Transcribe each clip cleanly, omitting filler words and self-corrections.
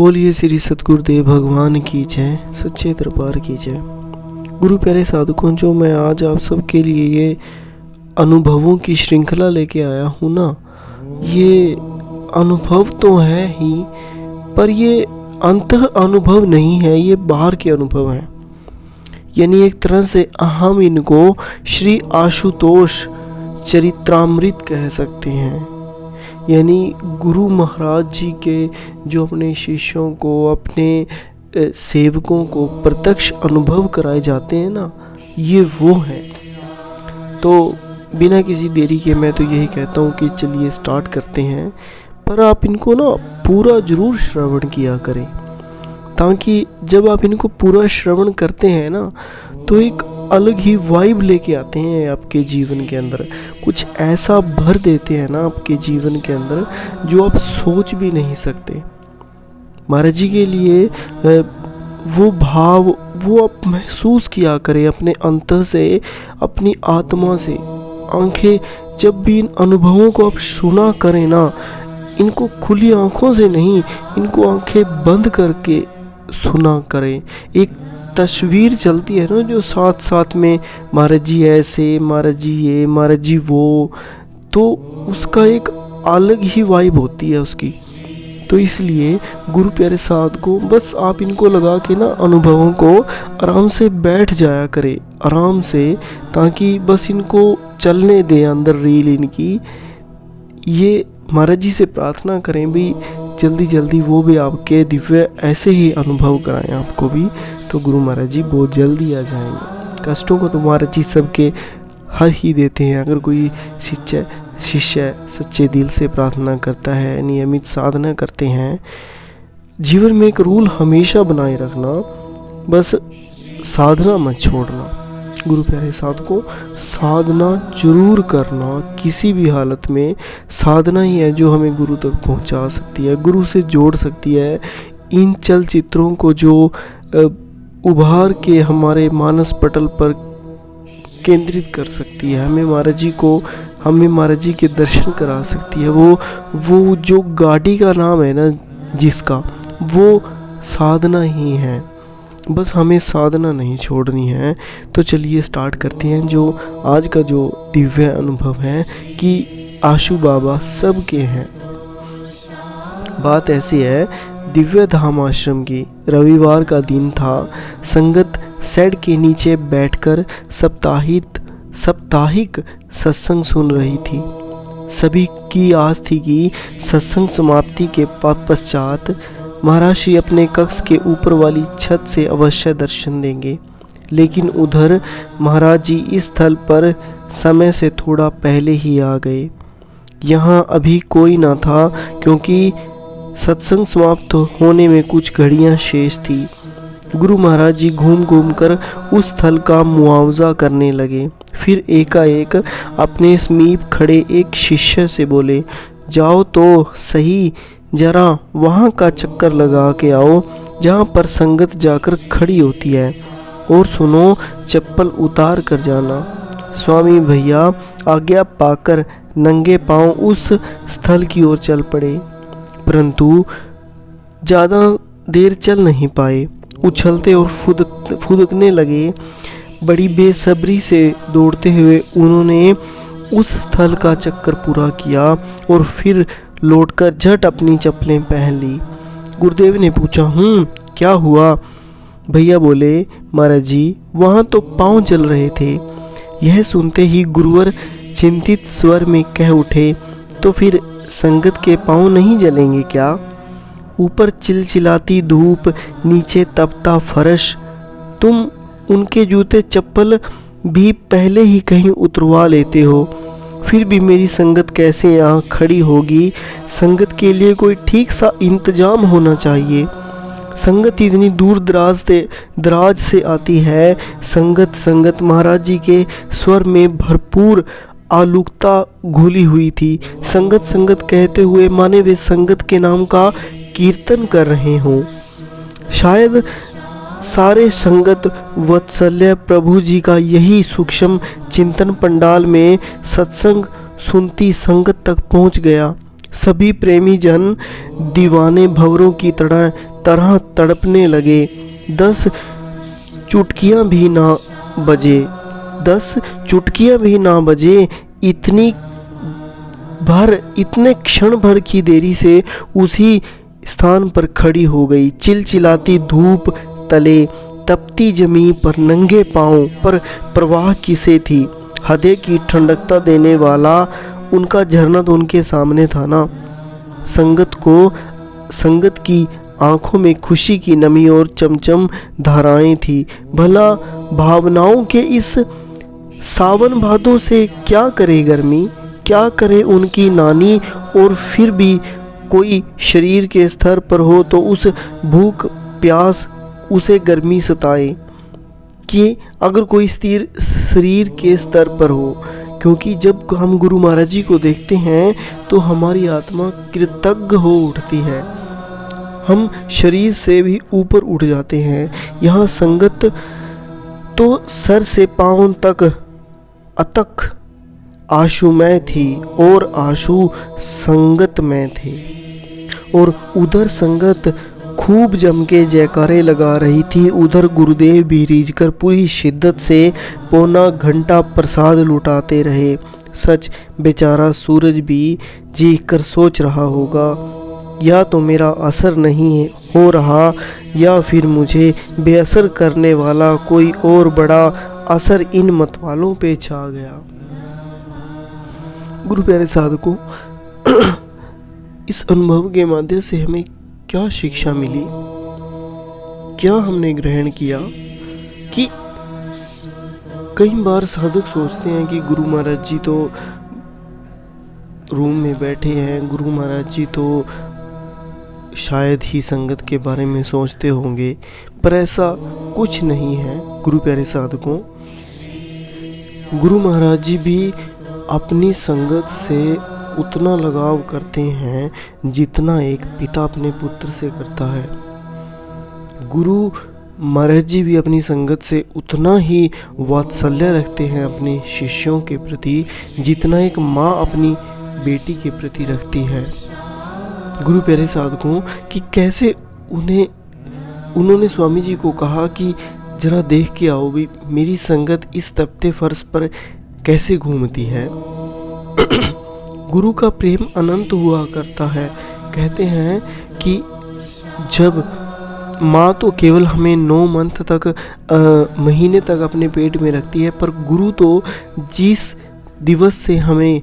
बोलिए श्री सतगुरुदेव भगवान की जय, सच्चे दरबार की जय। गुरु प्यारे साधकों, जो मैं आज आप सबके लिए ये अनुभवों की श्रृंखला लेके आया हूँ ना, ये अनुभव तो है ही, पर ये अंतः अनुभव नहीं है, ये बाहर के अनुभव हैं। यानी एक तरह से हम इनको श्री आशुतोष चरित्रामृत कह सकते हैं। यानी गुरु महाराज जी के जो अपने शिष्यों को, अपने सेवकों को प्रत्यक्ष अनुभव कराए जाते हैं ना, ये वो हैं। तो बिना किसी देरी के मैं तो यही कहता हूँ कि चलिए स्टार्ट करते हैं। पर आप इनको ना पूरा ज़रूर श्रवण किया करें, ताकि जब आप इनको पूरा श्रवण करते हैं ना, तो एक अलग ही वाइब लेके आते हैं आपके जीवन के अंदर। कुछ ऐसा भर देते हैं ना आपके जीवन के अंदर जो आप सोच भी नहीं सकते। महाराज जी के लिए वो भाव वो आप महसूस किया करें अपने अंतर से, अपनी आत्मा से। आंखें जब भी इन अनुभवों को आप सुना करें ना, इनको खुली आंखों से नहीं, इनको आंखें बंद करके सुना करें। एक तस्वीर चलती है ना जो साथ साथ में, महाराज जी ऐसे, महाराज जी ये, महाराज जी वो, तो उसका एक अलग ही वाइब होती है उसकी। तो इसलिए गुरु प्यारे साधकों, बस आप इनको लगा के ना अनुभवों को आराम से बैठ जाया करें, आराम से, ताकि बस इनको चलने दें अंदर रील इनकी। ये महाराज जी से प्रार्थना करें भी जल्दी जल्दी वो भी आपके दिव्य ऐसे ही अनुभव कराएं आपको भी, तो गुरु महाराज जी बहुत जल्दी आ जाएंगे। कष्टों को तो महाराज जी सबके हर ही देते हैं। अगर कोई शिष्य सच्चे दिल से प्रार्थना करता है, नियमित साधना करते हैं, जीवन में एक रूल हमेशा बनाए रखना, बस साधना मत छोड़ना। गुरु प्यारे साधकों, साधना जरूर करना। किसी भी हालत में साधना ही है जो हमें गुरु तक पहुंचा सकती है, गुरु से जोड़ सकती है। इन चलचित्रों को जो उभार के हमारे मानस पटल पर केंद्रित कर सकती है, हमें महाराज जी के दर्शन करा सकती है। वो जो गाड़ी का नाम है ना जिसका, वो साधना ही है। बस हमें साधना नहीं छोड़नी है। तो चलिए स्टार्ट करते हैं जो आज का जो दिव्य अनुभव है कि आशु बाबा सबके हैं। बात ऐसी है, दिव्य धाम आश्रम की रविवार का दिन था। संगत शेड के नीचे बैठकर साप्ताहिक सत्संग सुन रही थी। सभी की आस थी कि सत्संग समाप्ति के पश्चात महाराज श्री अपने कक्ष के ऊपर वाली छत से अवश्य दर्शन देंगे। लेकिन उधर महाराज जी इस स्थल पर समय से थोड़ा पहले ही आ गए। यहाँ अभी कोई न था, क्योंकि सत्संग समाप्त होने में कुछ घड़ियाँ शेष थी। गुरु महाराज जी घूम घूम कर उस स्थल का मुआवजा करने लगे। फिर एकाएक अपने समीप खड़े एक शिष्य से बोले, जाओ तो सही, जरा वहाँ का चक्कर लगा के आओ जहाँ पर संगत जाकर खड़ी होती है, और सुनो, चप्पल उतार कर जाना। स्वामी भैया आज्ञा पाकर नंगे पांव उस स्थल की ओर चल पड़े, परंतु ज़्यादा देर चल नहीं पाए। उछलते और फुदकने लगे। बड़ी बेसब्री से दौड़ते हुए उन्होंने उस स्थल का चक्कर पूरा किया और फिर लौटकर झट अपनी चप्पलें पहन ली। गुरुदेव ने पूछा, क्या हुआ? भैया बोले, महाराज जी वहाँ तो पाँव जल रहे थे। यह सुनते ही गुरुवर चिंतित स्वर में कह उठे, तो फिर संगत के पाँव नहीं जलेंगे क्या? ऊपर चिलचिलाती धूप, नीचे तपता फर्श, तुम उनके जूते चप्पल भी पहले ही कहीं उतरवा लेते हो, फिर भी मेरी संगत कैसे यहाँ खड़ी होगी? संगत के लिए कोई ठीक सा इंतजाम होना चाहिए। संगत इतनी दूर दराज से आती है। संगत महाराज जी के स्वर में भरपूर आलुकता घुली हुई थी। संगत कहते हुए माने वे संगत के नाम का कीर्तन कर रहे हों। शायद सारे संगत वत्सल्य प्रभु जी का यही सूक्ष्म चिंतन पंडाल में सत्संग सुनती संगत तक पहुंच गया। सभी प्रेमी जन दीवाने भंवरों की तरह तड़पने लगे। 10 चुटकियां भी ना बजे 10 चुटकियां भी ना बजे इतने क्षण भर की देरी से उसी स्थान पर खड़ी हो गई। चिलचिलाती धूप तले तपती जमीन पर नंगे पांव पर प्रवाह किसे थी। हृदय की ठंडकता देने वाला उनका झरना तो उनके सामने था ना। संगत की आंखों में खुशी की नमी और चमचम धाराएं थी। भला भावनाओं के इस सावन भादों से क्या करे गर्मी, क्या करे उनकी नानी। और फिर भी कोई शरीर के स्तर पर हो तो उस भूख प्यास उसे गर्मी सताए कि अगर कोई स्थिर शरीर के स्तर पर हो, क्योंकि जब हम गुरु महाराज जी को देखते हैं तो हमारी आत्मा कृतज्ञ हो उठती है। हम शरीर से भी ऊपर उठ जाते हैं। यहाँ संगत तो सर से पांव तक अतक आशुमय थी और आशु संगत में थे। और उधर संगत खूब जम के जयकारे लगा रही थी। उधर गुरुदेव भी रीझकर पूरी शिद्दत से पौना घंटा प्रसाद लुटाते रहे। सच बेचारा सूरज भी चीख कर सोच रहा होगा, या तो मेरा असर नहीं हो रहा या फिर मुझे बेअसर करने वाला कोई और बड़ा असर इन मतवालों पे छा गया। गुरु प्यारे साधकों, इस अनुभव के माध्यम से हमें क्या शिक्षा मिली, क्या हमने ग्रहण किया कि कई बार साधक सोचते हैं कि गुरु महाराज जी तो रूम में बैठे हैं, गुरु महाराज जी तो शायद ही संगत के बारे में सोचते होंगे, पर ऐसा कुछ नहीं है। गुरु प्यारे साधकों, गुरु महाराज जी भी अपनी संगत से उतना लगाव करते हैं जितना एक पिता अपने पुत्र से करता है। गुरु महाराज जी भी अपनी संगत से उतना ही वात्सल्य रखते हैं अपने शिष्यों के प्रति जितना एक माँ अपनी बेटी के प्रति रखती है। गुरु प्यारे साधकों कि कैसे उन्होंने स्वामी जी को कहा कि जरा देख के आओ भी मेरी संगत इस तपते फर्श पर कैसे घूमती है। गुरु का प्रेम अनंत हुआ करता है। कहते हैं कि जब माँ तो केवल हमें 9 मंथ तक महीने तक अपने पेट में रखती है, पर गुरु तो जिस दिवस से हमें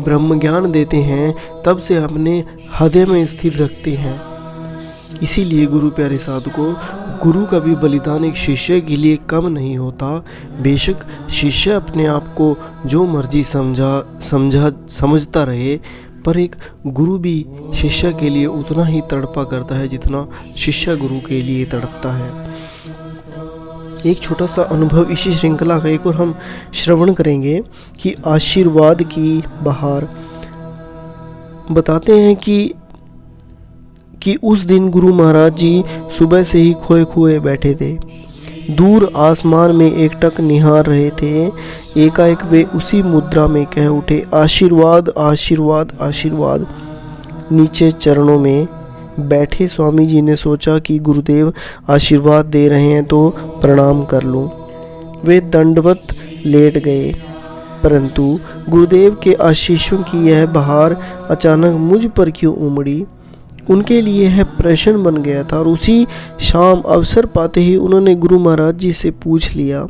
ब्रह्म ज्ञान देते हैं तब से अपने हृदय में स्थिर रखते हैं। इसीलिए गुरु प्यारे साधकों, गुरु का भी बलिदान एक शिष्य के लिए कम नहीं होता। बेशक शिष्य अपने आप को जो मर्जी समझता रहे, पर एक गुरु भी शिष्य के लिए उतना ही तड़पा करता है जितना शिष्य गुरु के लिए तड़पता है। एक छोटा सा अनुभव इसी श्रृंखला का एक और हम श्रवण करेंगे कि आशीर्वाद की बहार। बताते हैं कि उस दिन गुरु महाराज जी सुबह से ही खोए खोए बैठे थे। दूर आसमान में एकटक निहार रहे थे। एकाएक वे उसी मुद्रा में कह उठे, आशीर्वाद आशीर्वाद आशीर्वाद। नीचे चरणों में बैठे स्वामी जी ने सोचा कि गुरुदेव आशीर्वाद दे रहे हैं तो प्रणाम कर लूं। वे दंडवत लेट गए, परंतु गुरुदेव के आशीषों की यह बहार अचानक मुझ पर क्यों उमड़ी, उनके लिए यह प्रश्न बन गया था। और उसी शाम अवसर पाते ही उन्होंने गुरु महाराज जी से पूछ लिया।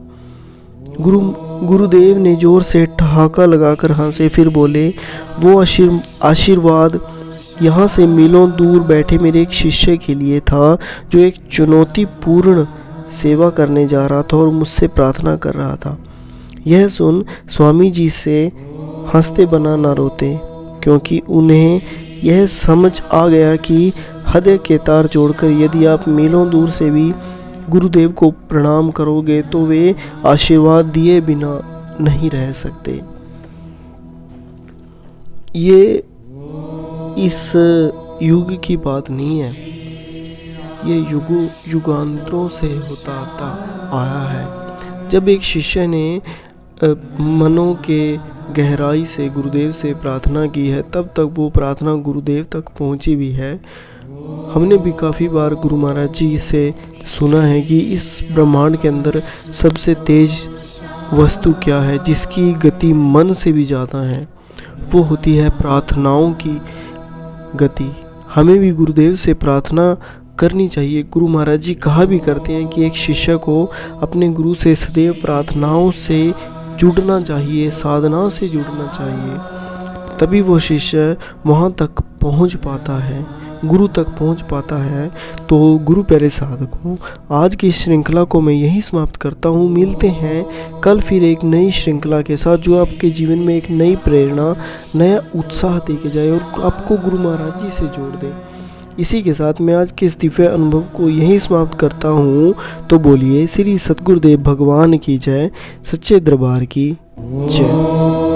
गुरुदेव ने जोर से ठहाका लगाकर हंसे, फिर बोले, वो आशीर्वाद यहाँ से मीलों दूर बैठे मेरे एक शिष्य के लिए था जो एक चुनौतीपूर्ण सेवा करने जा रहा था और मुझसे प्रार्थना कर रहा था। यह सुन स्वामी जी से हंसते बना न रोते, क्योंकि उन्हें यह समझ आ गया कि हृदय के तार जोड़कर यदि आप मीलों दूर से भी गुरुदेव को प्रणाम करोगे तो वे आशीर्वाद दिए बिना नहीं रह सकते। ये इस युग की बात नहीं है, ये युगांतरों से होता आता आया है। जब एक शिष्य ने मनों के गहराई से गुरुदेव से प्रार्थना की है, तब तक वो प्रार्थना गुरुदेव तक पहुंची भी है। हमने भी काफ़ी बार गुरु महाराज जी से सुना है कि इस ब्रह्मांड के अंदर सबसे तेज वस्तु क्या है, जिसकी गति मन से भी ज़्यादा है, वो होती है प्रार्थनाओं की गति। हमें भी गुरुदेव से प्रार्थना करनी चाहिए। गुरु महाराज जी कहा भी करते हैं कि एक शिष्य को अपने गुरु से सदैव प्रार्थनाओं से जुड़ना चाहिए, साधना से जुड़ना चाहिए, तभी वो शिष्य वहाँ तक पहुँच पाता है, गुरु तक पहुँच पाता है। तो गुरु प्यारे साधकों, आज की श्रृंखला को मैं यही समाप्त करता हूँ। मिलते हैं कल फिर एक नई श्रृंखला के साथ, जो आपके जीवन में एक नई प्रेरणा, नया उत्साह दे के जाए और आपको गुरु महाराज जी से जोड़ दे। इसी के साथ मैं आज के इस दिव्य अनुभव को यही समाप्त करता हूँ। तो बोलिए श्री सद्गुरुदेव भगवान की जय, सच्चे दरबार की जय।